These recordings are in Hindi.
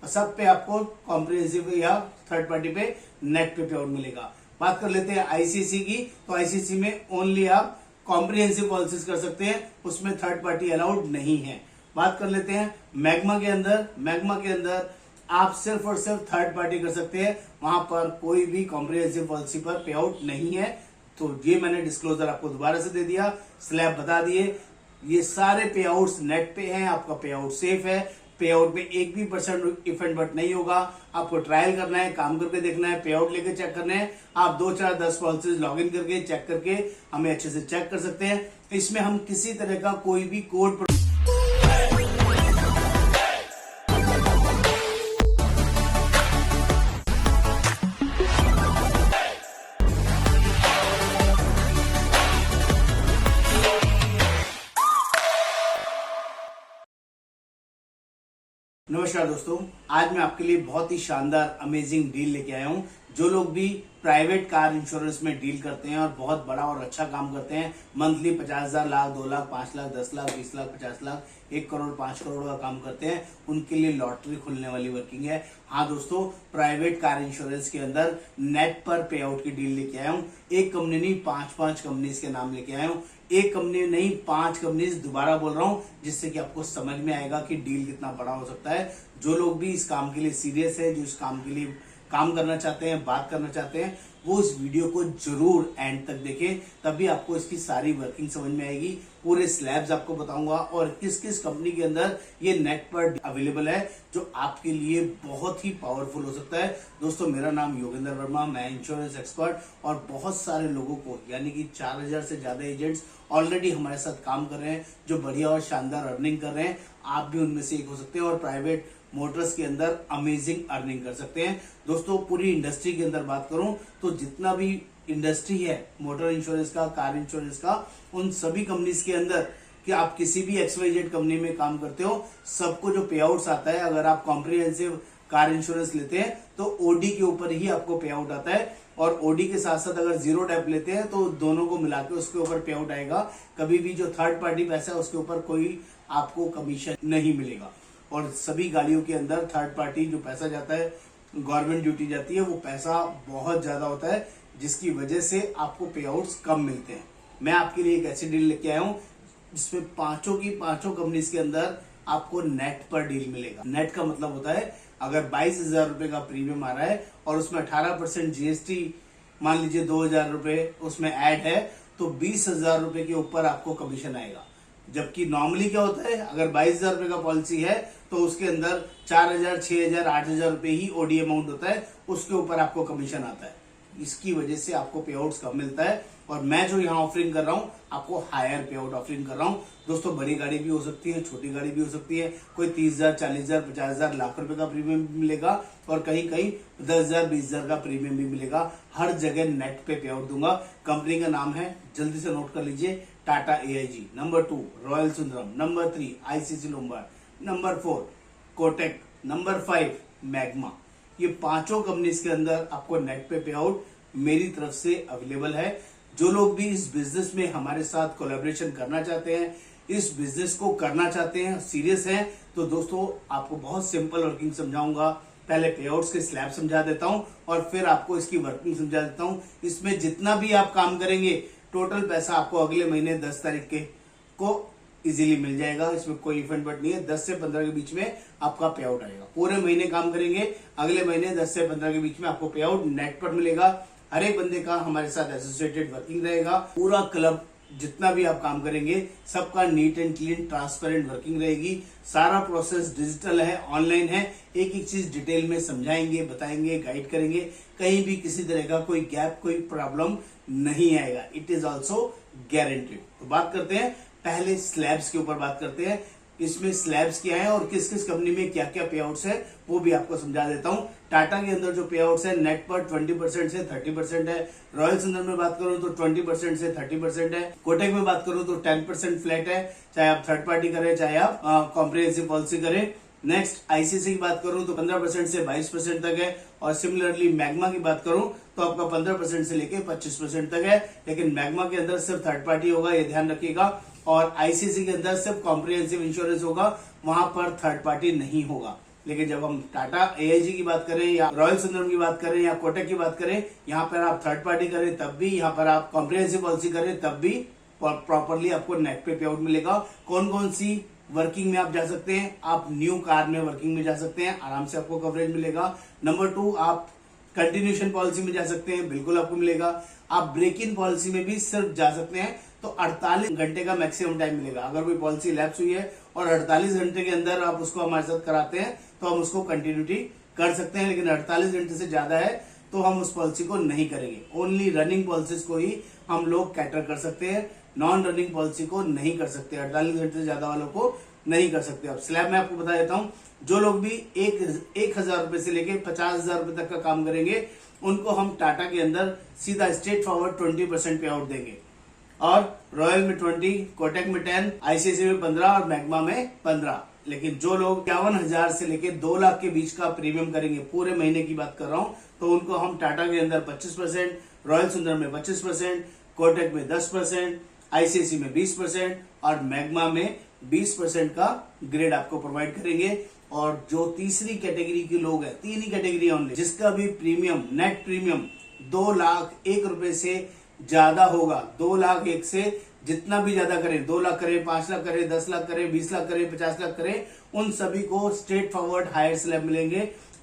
सब पे आपको कॉम्प्रिहेंसिव या थर्ड पार्टी पे नेट पे आउट मिलेगा। बात कर लेते हैं आईसीसी की, तो आईसीसी में ओनली आप कॉम्प्रिहेंसिव पॉलिसीज कर सकते हैं, उसमें थर्ड पार्टी अलाउड नहीं है। बात कर लेते हैं मैग्मा के अंदर आप सिर्फ और सिर्फ थर्ड पार्टी कर सकते हैं, वहां पर कोई भी कॉम्प्रिहेंसिव पॉलिसी पर पे आउट नहीं है। तो ये मैंने डिस्क्लोजर आपको दोबारा से दे दिया, स्लैब बता दिए, ये सारे पे आउट्स नेट पे हैं, आपका पे आउट सेफ है, पे आउट में एक भी % इफ एंड बट नहीं होगा। आपको ट्रायल करना है, काम करके देखना है, पे आउट लेके चेक करना है। आप 2 4 10 पॉलिसीज लॉग इन करके चेक करके हमें अच्छे से चेक कर सकते हैं। इसमें हम किसी तरह का कोई भी कोड नमस्कार दोस्तों, आज मैं आपके लिए बहुत ही शानदार अमेजिंग डील लेके आया हूं। जो लोग भी प्राइवेट कार इंश्योरेंस में डील करते हैं और बहुत बड़ा और अच्छा काम करते हैं, मंथली 50,000, लाख, 2 लाख, 5 लाख, 10 लाख, 20 लाख, 50 लाख, 1 करोड़, 5 करोड़ का काम करते हैं, उनके लिए लॉटरी खुलने वाली वर्किंग है। हाँ दोस्तों, प्राइवेट कार इंश्योरेंस के अंदर नेट पर पे आउट की डील लेके आया हूँ। एक कंपनी नहीं, 5 कंपनीज के नाम लेके आया हूँ। एक कंपनी नहीं, 5 कंपनीज दोबारा बोल रहा हूँ, जिससे कि आपको समझ में आएगा कि डील कितना बड़ा हो सकता है। जो लोग भी इस काम के लिए सीरियस है, जो इस काम के लिए काम करना चाहते हैं, बात करना चाहते हैं, वो इस वीडियो को जरूर एंड तक देखें, तभी आपको इसकी सारी वर्किंग समझ में आएगी। पूरे स्लैब्स आपको बताऊंगा और किस किस कंपनी के अंदर ये नेट पर अवेलेबल है, जो आपके लिए बहुत ही पावरफुल हो सकता है। दोस्तों, मेरा नाम योगेंद्र वर्मा, मैं इंश्योरेंस एक्सपर्ट और बहुत सारे लोगों को यानी कि 4000 से ज्यादा एजेंट्स ऑलरेडी हमारे साथ काम कर रहे हैं, जो बढ़िया और शानदार अर्निंग कर रहे हैं। आप भी उनमें से एक हो सकते हैं और प्राइवेट मोटर्स के अंदर अमेजिंग अर्निंग कर सकते हैं। दोस्तों, पूरी इंडस्ट्री के अंदर बात करूं तो जितना भी इंडस्ट्री है मोटर इंश्योरेंस का, कार इंश्योरेंस का, उन सभी कंपनीज के अंदर कि आप किसी भी XYZ कंपनी में काम करते हो, सबको जो पे आउट्स आता है, अगर आप कॉम्प्रिहेंसिव कार इंश्योरेंस लेते हैं तो ओडी के ऊपर ही आपको पे आउट आता है, और ओडी के साथ साथ अगर जीरो डेप लेते हैं तो दोनों को मिला के उसके ऊपर पे आउट आएगा। कभी भी जो थर्ड पार्टी पैसा है उसके ऊपर कोई आपको कमीशन नहीं मिलेगा। और सभी गाड़ियों के अंदर थर्ड पार्टी जो पैसा जाता है, गवर्नमेंट ड्यूटी जाती है, वो पैसा बहुत ज्यादा होता है, जिसकी वजह से आपको पे आउट्स कम मिलते हैं। मैं आपके लिए एक ऐसी डील लेके आया हूँ जिसमें पांचों कंपनीज के अंदर आपको नेट पर डील मिलेगा। नेट का मतलब होता है अगर 22,000 रुपए का प्रीमियम आ रहा है और उसमें 18% जीएसटी मान लीजिए 2,000 रुपए उसमें ऐड है, तो 20,000 रुपए के ऊपर आपको कमीशन आएगा। जबकि नॉर्मली क्या होता है, अगर 22,000 रुपए का पॉलिसी है तो उसके अंदर 4,000, 6,000, 8,000 रुपए ही ओडी अमाउंट होता है, उसके ऊपर आपको कमीशन आता है। इसकी वजह से आपको पे आउट्स कम मिलता है, और मैं जो यहाँ ऑफरिंग कर रहा हूँ आपको हायर पे आउट ऑफरिंग कर रहा हूँ। दोस्तों, बड़ी गाड़ी भी हो सकती है, छोटी गाड़ी भी हो सकती है, कोई 30,000, 40,000, 50,000, लाख रुपए का प्रीमियम भी मिलेगा, और कहीं कहीं 10,000, 20,000 का प्रीमियम भी मिलेगा। हर जगह नेट पे आउट दूंगा। कंपनी का नाम है, जल्दी से नोट कर लीजिए, Tata AIG, number 2 royal Sundaram, number 3 ICC Lombard, number 4 Kotak, number 5 magma. ये पांचों कंपनीज के अंदर आपको नेट पे आउट मेरी तरफ से अवेलेबल है। जो लोग भी इस बिजनेस में हमारे साथ कोलैबोरेशन करना चाहते हैं, इस बिजनेस को करना चाहते हैं, सीरियस हैं, तो दोस्तों आपको बहुत सिंपल वर्किंग समझाऊंगा। पहले पे आउट्स के स्लैब समझा देता हूं और फिर आपको इसकी वर्किंग समझा देता हूं। इसमें जितना भी आप काम करेंगे, टोटल पैसा आपको अगले महीने 10 तारीख के को इजीली मिल जाएगा। इसमें कोई इफ एंड बट नहीं है। 10 से 15 के बीच में आपका पे आउट आएगा। पूरे महीने काम करेंगे, अगले महीने 10 से 15 के बीच में आपको पे आउट नेट पर मिलेगा। हर एक बंदे का हमारे साथ एसोसिएटेड वर्किंग रहेगा। पूरा क्लब जितना भी आप काम करेंगे, सबका neat and clean transparent working रहेगी। सारा प्रोसेस डिजिटल है, ऑनलाइन है। एक एक चीज डिटेल में समझाएंगे, बताएंगे, गाइड करेंगे। कहीं भी किसी तरह का कोई गैप, कोई प्रॉब्लम नहीं आएगा। It is also guaranteed. तो बात करते हैं, पहले स्लैब्स के ऊपर बात करते हैं। इसमें स्लैब्स क्या है और किस किस कंपनी में क्या क्या पे आउट्स है, वो भी आपको समझा देता हूं। टाटा के अंदर जो पे आउट्स है नेट पर 20% से 30% है। रॉयल सुंदर में बात करूं तो 20% से 30% है। कोटक में बात करूं तो 10% फ्लैट है, चाहे आप थर्ड पार्टी करें, चाहे आप कॉम्प्रिहेंसिव पॉलिसी करें। नेक्स्ट आईसीसी की बात करूं तो 15% से 22% तक है, और सिमिलरली मैग्मा की बात करूं तो आपका 15% से लेके 25% तक है। लेकिन मैग्मा के अंदर सिर्फ थर्ड पार्टी होगा, ये ध्यान रखिएगा, और आईसीसी के अंदर सिर्फ कॉम्प्रिहेंसिव इंश्योरेंस होगा, वहां पर थर्ड पार्टी नहीं होगा। लेकिन जब हम टाटा AIG की बात करें या रॉयल सुंदरम की बात करें या कोटक की बात करें, यहाँ पर आप थर्ड पार्टी करें तब भी, यहाँ पर आप कॉम्प्रिहेंसिव पॉलिसी करें तब भी प्रॉपरली आपको नेट पे आउट मिलेगा। कौन कौन सी वर्किंग में आप जा सकते हैं? आप न्यू कार में वर्किंग में जा सकते हैं, आराम से आपको कवरेज मिलेगा। नंबर 2, आप कंटिन्यूशन पॉलिसी में जा सकते हैं, बिल्कुल आपको मिलेगा। आप ब्रेक इन पॉलिसी में भी सिर्फ जा सकते हैं तो 48 घंटे का मैक्सिमम टाइम मिलेगा। अगर कोई पॉलिसी लैप्स हुई है और 48 घंटे के अंदर आप उसको हमारे साथ कराते हैं तो हम उसको कंटिन्यूटी कर सकते हैं, लेकिन 48 घंटे से ज्यादा है तो हम उस पॉलिसी को नहीं करेंगे। ओनली रनिंग पॉलिसीज को ही हम लोग कैटर कर सकते हैं, नॉन रनिंग पॉलिसी को नहीं कर सकते, 48 घंटे से ज्यादा वालों को नहीं कर सकते। अब स्लैब में आपको बता देता हूं, जो लोग भी 1,000 रुपए से लेके 50,000 रुपए तक का काम करेंगे उनको हम टाटा के अंदर सीधा स्ट्रेट फॉरवर्ड 20% पे आउट देंगे, और रॉयल में 20, कोटक में 10, ICICI में 15 और मैग्मा में 15। लेकिन जो लोग 51,000 से लेके 2 लाख के बीच का प्रीमियम करेंगे, पूरे महीने की बात कर रहा हूं, तो उनको हम टाटा के अंदर 25%, रॉयल सुंदरम में 25%, कोटक में 10%, ICICI में 20% और मैग्मा में 20% का ग्रेड आपको प्रोवाइड करेंगे। और जो तीसरी कैटेगरी के लोग हैं, 3 ही कैटेगरी ओनली, जिसका भी प्रीमियम, नेट प्रीमियम 2 लाख 1 रुपए से ज्यादा होगा, 2 लाख 1 से जितना भी ज्यादा करें, 2 लाख करें, 5 लाख करें, 10 लाख करें, 20 लाख करें, 50 लाख करें, उन सभी को स्ट्रेट फॉरवर्ड हायर स्लैब मिलेंगे।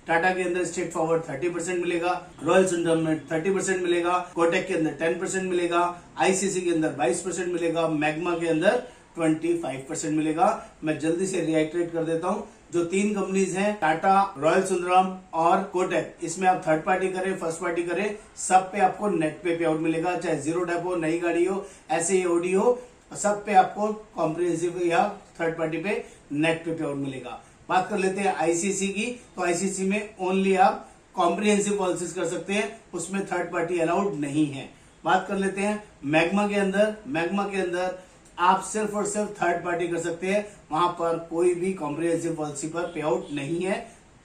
टाटा के अंदर स्ट्रेट फॉरवर्ड 30% मिलेगा, रॉयल सुंदरम में 30% मिलेगा, कोटक के अंदर 10% मिलेगा, ICICI के अंदर 22% मिलेगा, मैग्मा के अंदर 25% मिलेगा। मैं जल्दी से रिएक्टिवेट कर देता हूं, जो 3 कंपनीज हैं, टाटा, रॉयल सुंदरम और कोटक, इसमें आप थर्ड पार्टी करें, फर्स्ट पार्टी करें, सब पे आपको नेट पे आउट मिलेगा। चाहे जीरो डेप हो, नई गाड़ी हो, ऐसे OD हो, सब पे आपको कॉम्प्रिहेंसिव या थर्ड पार्टी पे नेट पे आउट मिलेगा। बात कर लेते हैं ICICI की, तो ICICI में ओनली आप कॉम्प्रिहेंसिव पॉलिसीज कर सकते हैं, उसमें थर्ड पार्टी अलाउड नहीं है। बात कर लेते हैं मैग्मा के अंदर आप सिर्फ और सिर्फ थर्ड पार्टी कर सकते हैं, वहां पर कोई भी कॉम्प्रिहेंसिव पॉलिसी पर पे आउट नहीं है।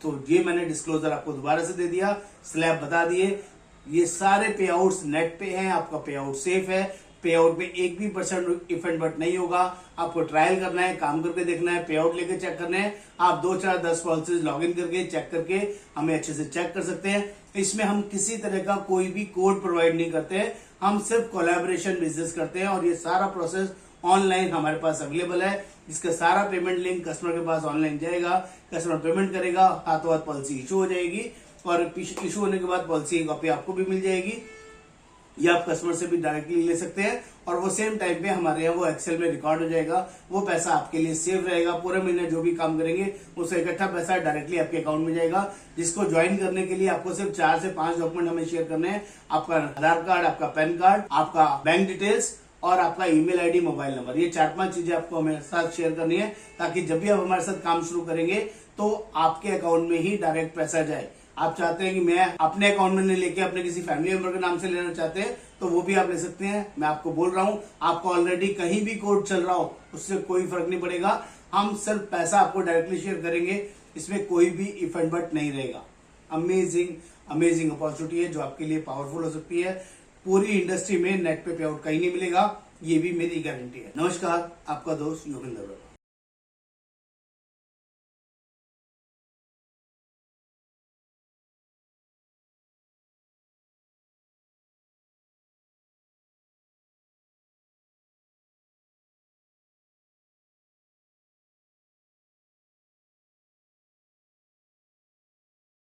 तो ये मैंने डिस्क्लोजर आपको दोबारा से दे दिया, स्लैब बता दिए, ये सारे पे आउट्स नेट पे हैं, आपका पे आउट सेफ है, पे आउट में 1 भी % इफ एंड बट नहीं होगा। आपको ट्रायल करना है, काम करके देखना है, पे आउट लेके चेक करना है, आप 2, 4, 10 पॉलिसीज लॉग इन करके चेक करके हमें अच्छे से चेक कर सकते हैं। इसमें हम किसी तरह का कोई भी कोड प्रोवाइड नहीं करते हैं, हम सिर्फ कोलैबोरेशन बिजनेस करते हैं, और ये सारा प्रोसेस ऑनलाइन हमारे पास अवेलेबल है। इसका सारा पेमेंट लिंक कस्टमर के पास ऑनलाइन जाएगा, कस्टमर पेमेंट करेगा, हाथों हाथ पॉलिसी इशू हो जाएगी, और इशू होने के बाद पॉलिसी की कॉपी आपको भी मिल जाएगी, या आप कस्टमर से भी डायरेक्टली ले सकते हैं, और वो सेम टाइम पे हमारे यहाँ वो एक्सेल में रिकॉर्ड हो जाएगा। वो पैसा आपके लिए सेव रहेगा, पूरे महीने जो भी काम करेंगे उसका इकट्ठा पैसा डायरेक्टली आपके अकाउंट में जाएगा। जिसको ज्वाइन करने के लिए आपको सिर्फ 4 से 5 डॉक्यूमेंट हमें शेयर करने हैं, आपका आधार कार्ड, आपका पैन कार्ड, आपका बैंक डिटेल्स और आपका ईमेल ID, मोबाइल नंबर। ये 4-5 चीजें आपको हमारे साथ शेयर करनी है, ताकि जब भी आप हमारे साथ काम शुरू करेंगे तो आपके अकाउंट में ही डायरेक्ट पैसा जाए। आप चाहते हैं कि मैं अपने अकाउंट में नहीं लेके अपने किसी फैमिली मेंबर के नाम से लेना चाहते हैं तो वो भी आप ले सकते हैं। मैं आपको बोल रहा हूं, आपको ऑलरेडी कहीं भी कोड चल रहा हो उससे कोई फर्क नहीं पड़ेगा, हम सिर्फ पैसा आपको डायरेक्टली शेयर करेंगे, इसमें कोई भी इफ एंड बट नहीं रहेगा। अमेजिंग अपॉर्चुनिटी है जो आपके लिए पावरफुल हो सकती है। पूरी इंडस्ट्री में नेट पे आउट कहीं नहीं मिलेगा, ये भी मेरी गारंटी है। नमस्कार, आपका दोस्त योगेंद्र।